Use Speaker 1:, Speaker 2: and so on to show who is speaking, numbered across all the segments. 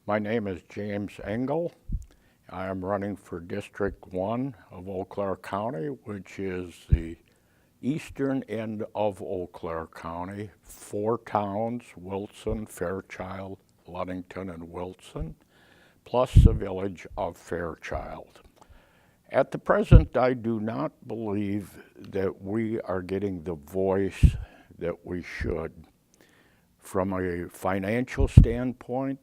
Speaker 1: My name is James Engel. I am running for District 1 of Eau Claire County, which is the eastern end of Eau Claire County. 4 towns, Wilson, Fairchild, Ludington, and Wilson, plus the village of Fairchild. At the present, I do not believe that we are getting the voice that we should. From a financial standpoint,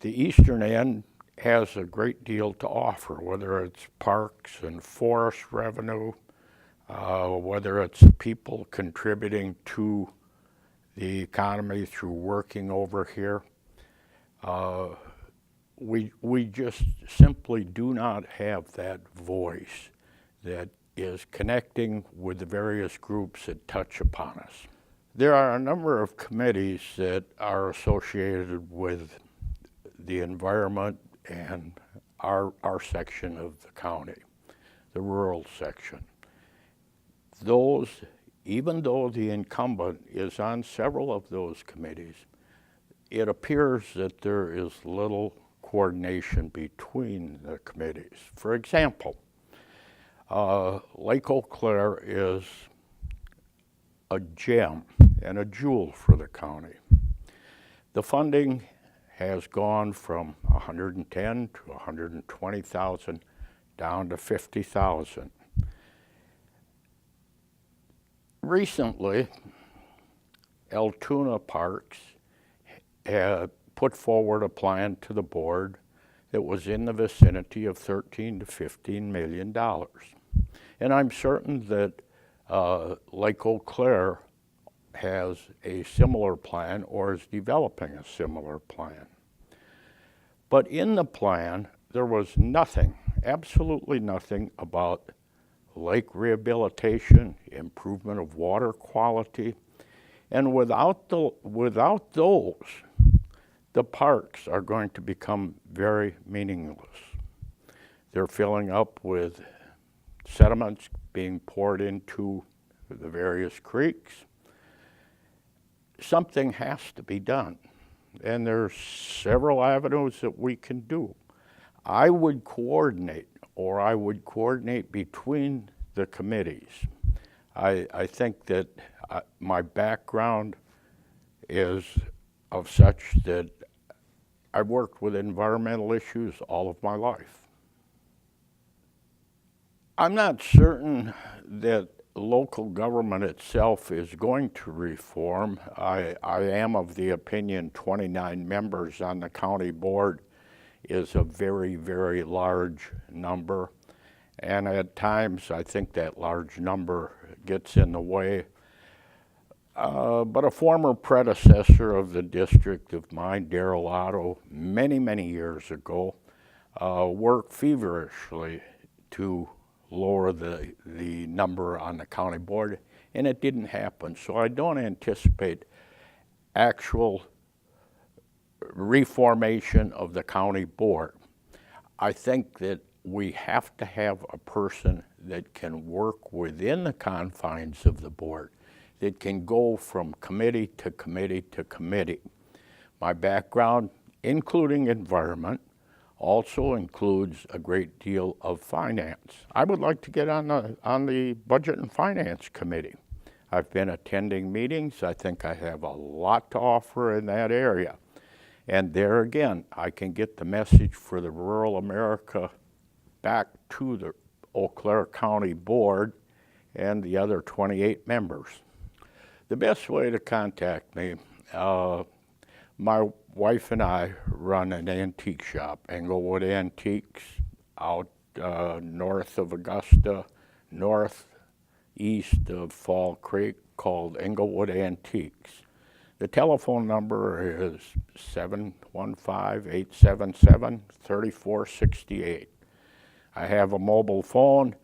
Speaker 1: the eastern end has a great deal to offer, whether it's parks and forest revenue, whether it's people contributing to the economy through working over here. We just simply do not have that voice that is connecting with the various groups that touch upon us. There are a number of committees that are associated with the environment and our section of the county, the rural section. Those, even though the incumbent is on several of those committees, it appears that there is little coordination between the committees. For example, Lake Eau Claire is a gem and a jewel for the county. The funding has gone from 110 to 120,000 down to 50,000. Recently, Altoona Parks had put forward a plan to the board that was in the vicinity of $13 to $15 million. And I'm certain that Lake Eau Claire has a similar plan or is developing a similar plan. But in the plan, there was nothing, absolutely nothing about lake rehabilitation, improvement of water quality, and without those, the parks are going to become very meaningless. They're filling up with sediments being poured into the various creeks. Something has to be done, and there's several avenues that we can do. I would coordinate between the committees. I think that my background is of such that I've worked with environmental issues all of my life. I'm not certain that local government itself is going to reform. I am of the opinion 29 members on the county board is a very, very large number. And at times, I think that large number gets in the way. But a former predecessor of the district of mine, Darrell Otto, many, many years ago, worked feverishly to lower the number on the county board, and it didn't happen. So I don't anticipate actual reformation of the county board. I think that we have to have a person that can work within the confines of the board, that can go from committee to committee to committee. My background, including environment, also includes a great deal of finance. I would like to get on the Budget and Finance Committee. I've been attending meetings. I think I have a lot to offer in that area. And there again, I can get the message for the rural America back to the Eau Claire County Board and the other 28 members. The best way to contact me, my wife and I run an antique shop, Engelwood Antiques, out north of Augusta, northeast of Fall Creek, called Englewood Antiques. The telephone number is 715-877-3468. I have a mobile phone.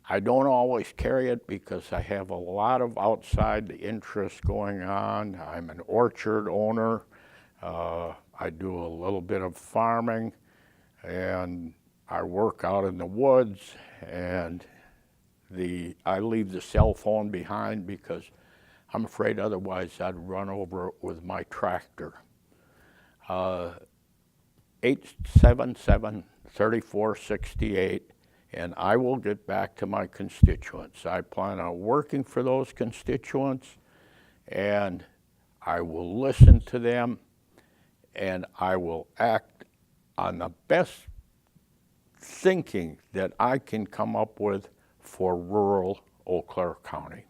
Speaker 1: I don't always carry it because I have a lot of outside interests going on. I'm an orchard owner. I do a little bit of farming, and I work out in the woods, and I leave the cell phone behind because I'm afraid otherwise I'd run over it with my tractor. 877-3468, and I will get back to my constituents. I plan on working for those constituents, and I will listen to them, and I will act on the best thinking that I can come up with for rural Eau Claire County.